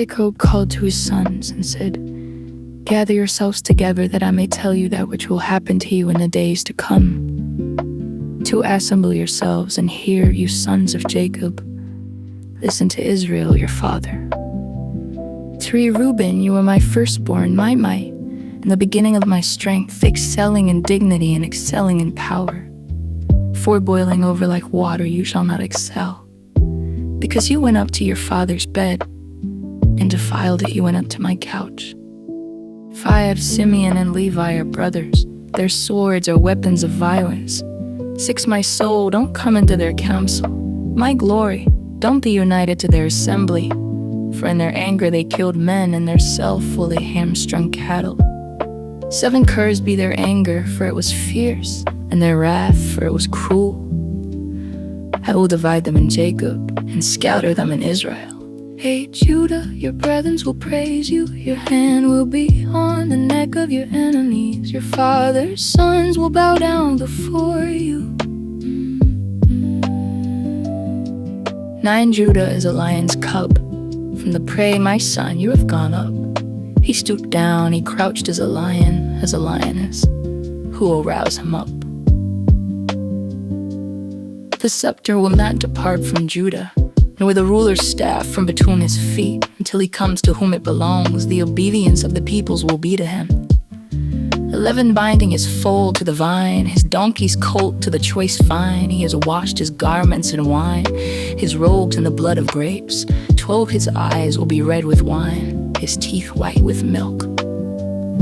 Jacob called to his sons and said, "Gather yourselves together that I may tell you that which will happen to you in the days to come. To assemble yourselves and hear, you sons of Jacob. Listen to Israel, your father. To Reuben, you are my firstborn, my might, and the beginning of my strength, excelling in dignity and excelling in power. For boiling over like water, you shall not excel. Because you went up to your father's bed, and defiled it, you went up to my couch. 5, Simeon and Levi are brothers. Their swords are weapons of violence. 6, my soul, don't come into their council. My glory, don't be united to their assembly. For in their anger they killed men, and their self will they hamstrung cattle. 7, cursed be their anger, for it was fierce, and their wrath, for it was cruel. I will divide them in Jacob, and scatter them in Israel. 8, Judah, your brethren will praise you. Your hand will be on the neck of your enemies. Your father's sons will bow down before you. 9, Judah is a lion's cub. From the prey, my son, you have gone up. He stooped down, he crouched as a lion, as a lioness. Who will rouse him up? The scepter will not depart from Judah, nor the ruler's staff from between his feet, until he comes to whom it belongs. The obedience of the peoples will be to him. 11, binding his foal to the vine, his donkey's colt to the choice vine. He has washed his garments in wine, his robes in the blood of grapes. 12, his eyes will be red with wine, his teeth white with milk.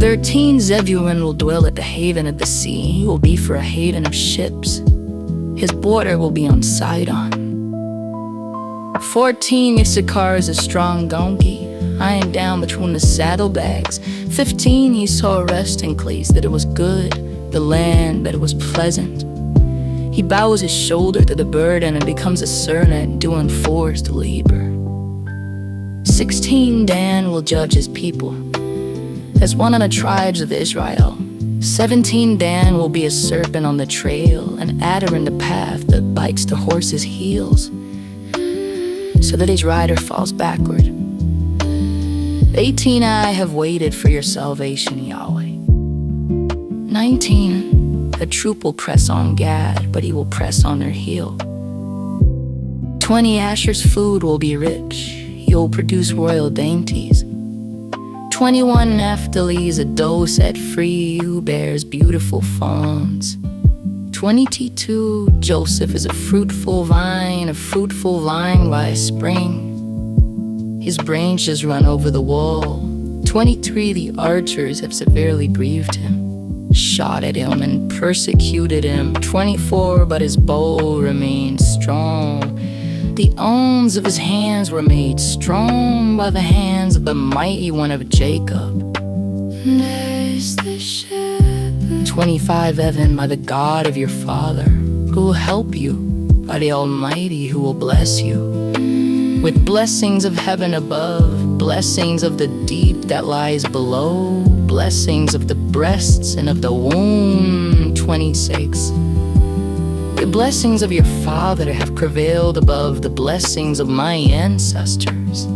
13, Zebulun will dwell at the haven of the sea. He will be for a haven of ships. His border will be on Sidon. 14, Issachar is a strong donkey, lying down between the saddlebags. 15, he saw a resting place, that it was good, the land, that it was pleasant. He bows his shoulder to the burden and becomes a servant doing forced labor. 16, Dan will judge his people, as one of the tribes of Israel. 17, Dan will be a serpent on the trail, an adder in the path that bites the horse's heels, so that his rider falls backward. 18, I have waited for your salvation, Yahweh. 19, a troop will press on Gad, but he will press on their heel. 20, Asher's food will be rich, he will produce royal dainties. 21, Naphtali is a doe set free, who bears beautiful fawns. 22, Joseph is a fruitful vine by a spring. His branches run over the wall. 23, the archers have severely grieved him, shot at him and persecuted him. 24, but his bow remained strong. The arms of his hands were made strong by the hands of the mighty one of Jacob. There's the shepherd. 25, Evan, by the God of your father, who will help you, by the Almighty who will bless you, with blessings of heaven above, blessings of the deep that lies below, blessings of the breasts and of the womb. 26, the blessings of your father have prevailed above the blessings of my ancestors.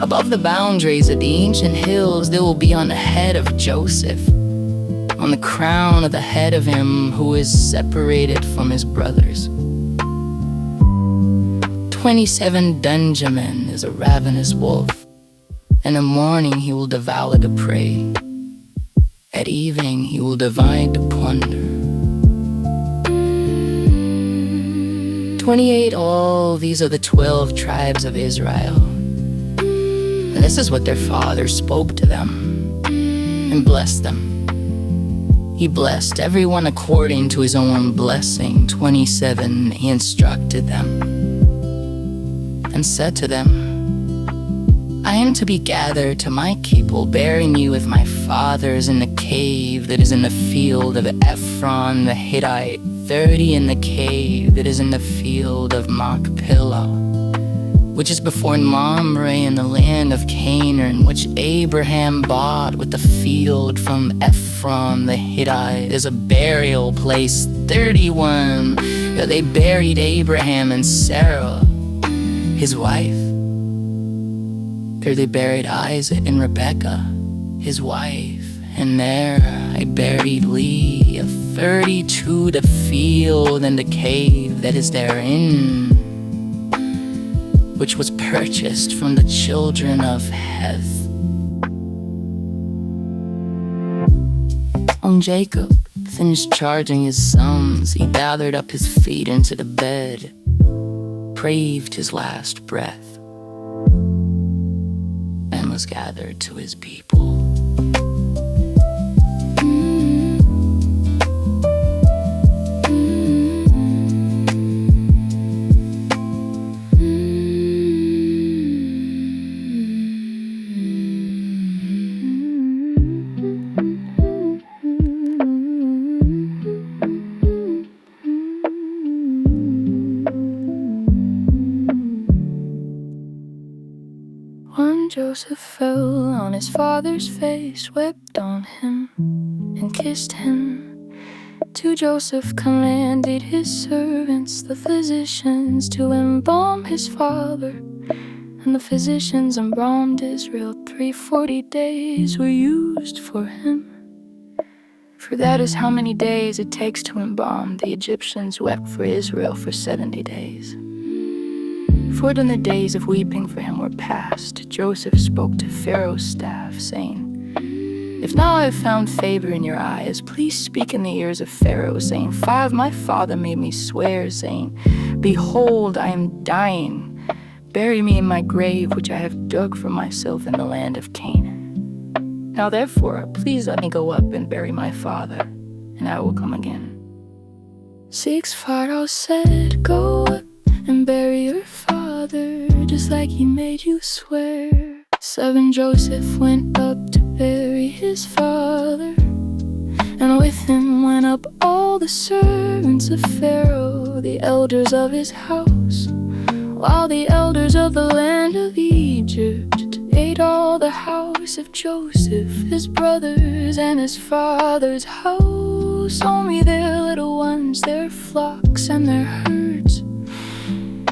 Above the boundaries of the ancient hills, they will be on the head of Joseph, on the crown of the head of him who is separated from his brothers. 27, Benjamin is a ravenous wolf. In the morning he will devour the prey. At evening he will divide the plunder. 28, all these are the 12 tribes of Israel. And this is what their father spoke to them and blessed them. He blessed everyone according to his own blessing. 27, he instructed them and said to them, I am to be gathered to my people, burying you with my fathers in the cave that is in the field of Ephron the Hittite, 30 in the cave that is in the field of Machpelah, which is before Mamre in the land of Canaan, which Abraham bought with the field from Ephron the Hittite, is a burial place. 31, they buried Abraham and Sarah, his wife. There they buried Isaac and Rebekah, his wife, and there I buried Leah, 32 the field and the cave that is therein, which was purchased from the children of Heth. When Jacob finished charging his sons, he gathered up his feet into the bed, craved his last breath, and was gathered to his people. When Joseph fell on his father's face, wept on him and kissed him. To Joseph commanded his servants, the physicians, to embalm his father. And the physicians embalmed Israel. 340 days were used for him. For that is how many days it takes to embalm. The Egyptians wept for Israel for 70 days. For when the days of weeping for him were past, Joseph spoke to Pharaoh's staff, saying, If now I have found favor in your eyes, please speak in the ears of Pharaoh, saying, My father made me swear, saying, Behold, I am dying. Bury me in my grave, which I have dug for myself in the land of Canaan. Now therefore, please let me go up and bury my father, and I will come again. 6 Pharaoh said, Go up and bury your father, just like he made you swear. 7 Joseph went up to bury his father, and with him went up all the servants of Pharaoh, the elders of his house, while the elders of the land of Egypt ate all the house of Joseph, his brothers and his father's house, only their little ones, their flocks and their herds.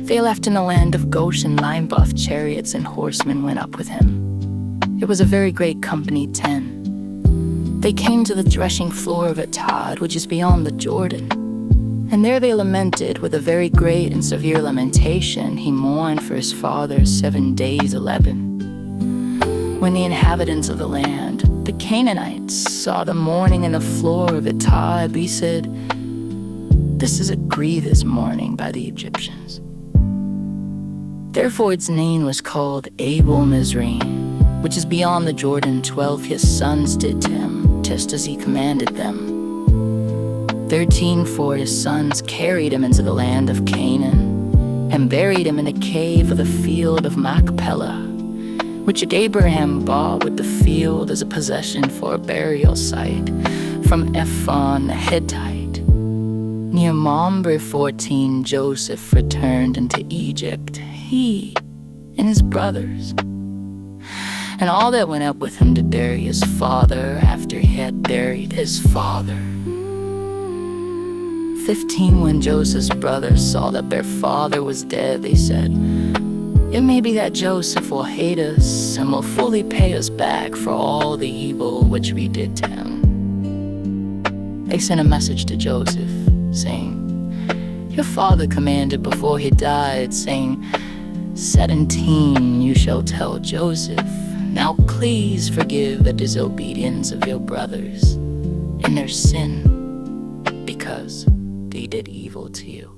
They left in the land of Goshen 9 buff chariots, and horsemen went up with him. It was a very great company, 10. They came to the threshing floor of Atad, which is beyond the Jordan. And there they lamented with a very great and severe lamentation. He mourned for his father 7 days, 11. When the inhabitants of the land, the Canaanites, saw the mourning in the floor of Atad, they said, This is a grievous mourning by the Egyptians. Therefore its name was called Abel Mizraim, which is beyond the Jordan. 12 his sons did to him, just as he commanded them. 13 for his sons carried him into the land of Canaan, and buried him in a cave of the field of Machpelah, which Abraham bought with the field as a possession for a burial site, from Ephron the Hittite. Near Mamre 14 Joseph returned into Egypt, he and his brothers, and all that went up with him to bury his father after he had buried his father. 15 When Joseph's brothers saw that their father was dead, they said, It may be that Joseph will hate us and will fully pay us back for all the evil which we did to him. They sent a message to Joseph, saying, Your father commanded before he died, saying, 17 You shall tell Joseph, Now please forgive the disobedience of your brothers and their sin, because they did evil to you.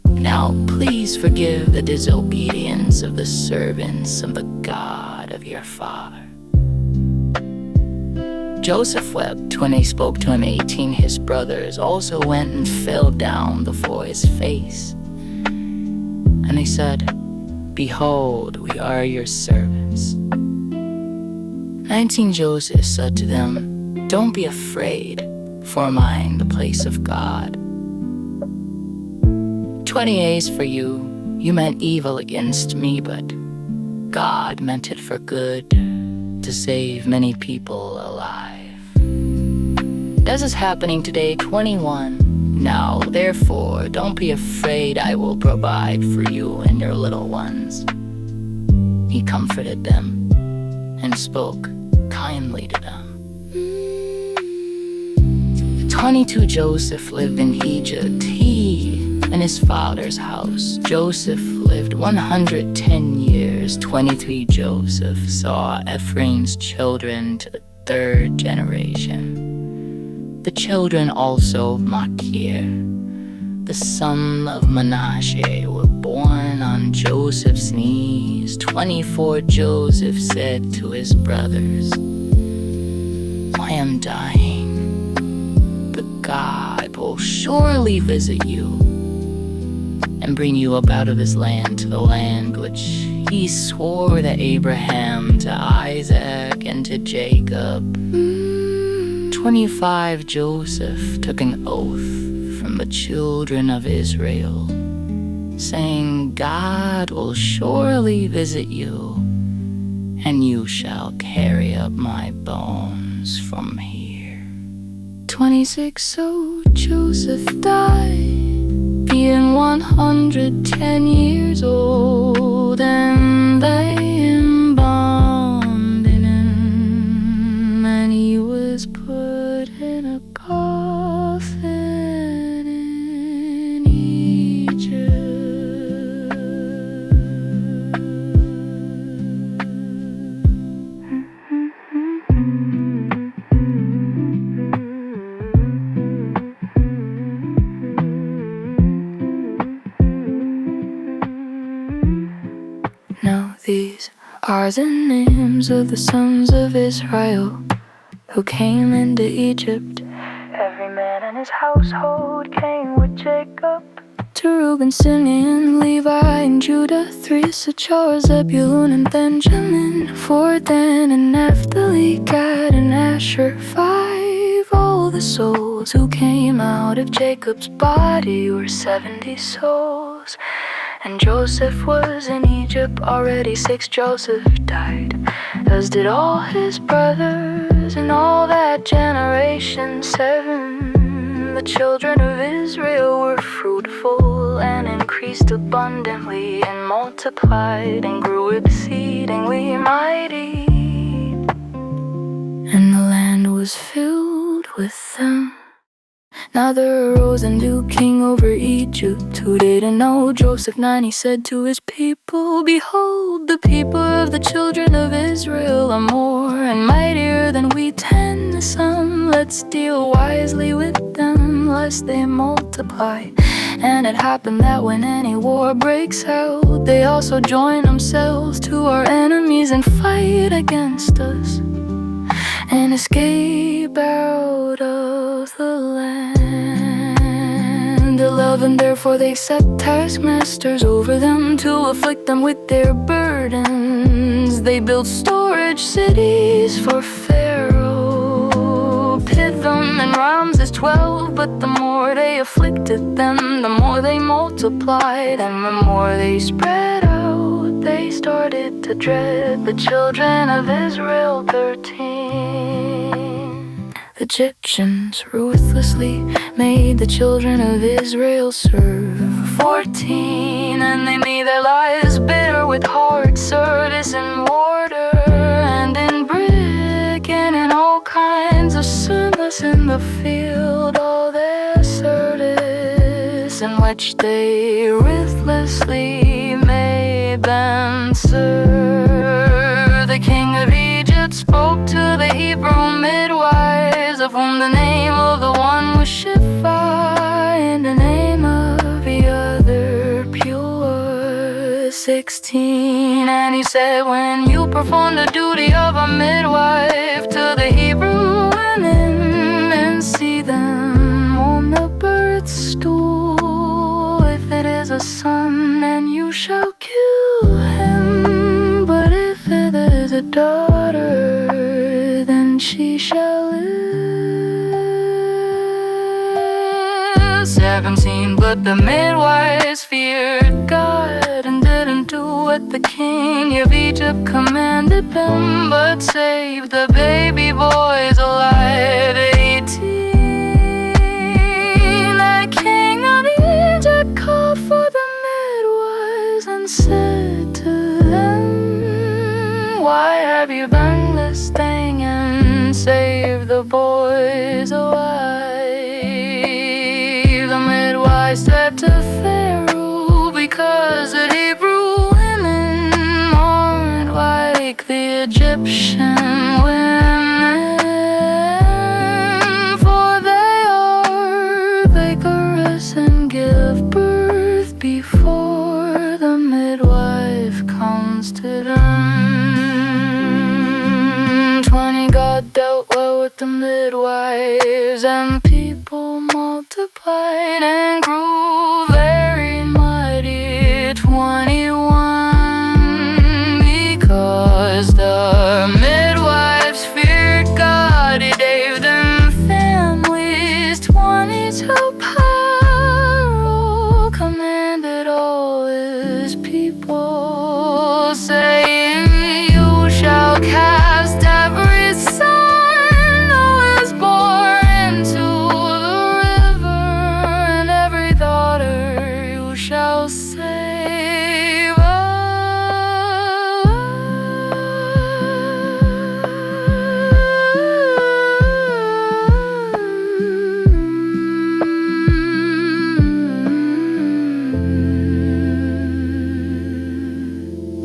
Now please forgive the disobedience of the servants of the God of your father. Joseph wept when they spoke to him. 18 His brothers also went and fell down before his face. And they said, Behold, we are your servants. 19 Joseph said to them, Don't be afraid, for mine the place of God. 20 A's for you. You meant evil against me, but God meant it for good, to save many people alive. This is happening today. 21 Now therefore, don't be afraid, I will provide for you and your little ones. He comforted them and spoke kindly to them. 22 Joseph lived in Egypt, he and his father's house. Joseph lived 110 years. 23 Joseph saw Ephraim's children to the third generation. The children also of Machir, the son of Manasseh, were born on Joseph's knees. 24 Joseph said to his brothers, I am dying, but God will surely visit you and bring you up out of this land to the land which he swore to Abraham, to Isaac, and to Jacob. 25 Joseph took an oath from the children of Israel, saying, God will surely visit you, and you shall carry up my bones from here. 26 So Joseph died, being 110 years old, and they embalmed him, and he was put in a coffin in Egypt. Now these are the names of the sons of Israel who came into Egypt. Every man in his household came with Jacob. To Reuben, Simeon, Levi, and Judah, 3 Issachar, Zebulun, and Benjamin, 4 Dan and Naphtali, Gad and Asher, 5 all the souls who came out of Jacob's body were 70 souls. And Joseph was in Egypt already. 6 Joseph died, as did all his brothers and all that generation. 7 The children of Israel were fruitful and increased abundantly and multiplied and grew exceedingly mighty, and the land was filled with them. Now there arose a new king over Egypt who didn't know Joseph. 9 He said to his people, behold, the people of the children of Israel are more and mightier than we. 10 Some, let's deal wisely with them, lest they multiply. And it happened that when any war breaks out, they also join themselves to our enemies and fight against us and escape out of the land. 11 Therefore they set taskmasters over them to afflict them with their burdens. They built storage cities for Pharaoh, Pithom and Ramses, 12. But the more they afflicted them, the more they multiplied, and the more they spread out, they started to dread the children of Israel. 13 Egyptians ruthlessly made the children of Israel serve. 14 And they made their lives bitter with hard service in mortar and in brick and in all kinds of service in the field. All their service in which they ruthlessly made them serve. The king of Egypt spoke to the Hebrew midwives, of whom the name of the one was Shipha and the name of the other Pure. 16 And he said, when you perform the duty of a midwife to the Hebrew women and see them on the birth stool, if it is a son, then you shall kill him, but if it is a daughter, then she shall live. 17 But the midwives feared God and didn't do what the king of Egypt commanded them, but saved the baby boys alive. 18 The king of Egypt called for the midwives and said to them, and save the boys alive. The midwife said to Pharaoh, because the Hebrew women aren't like the Egyptian women, for they are vigorous and give birth before the midwife comes to them. 20 God dealt well with the midwives, and people multiplied and grew.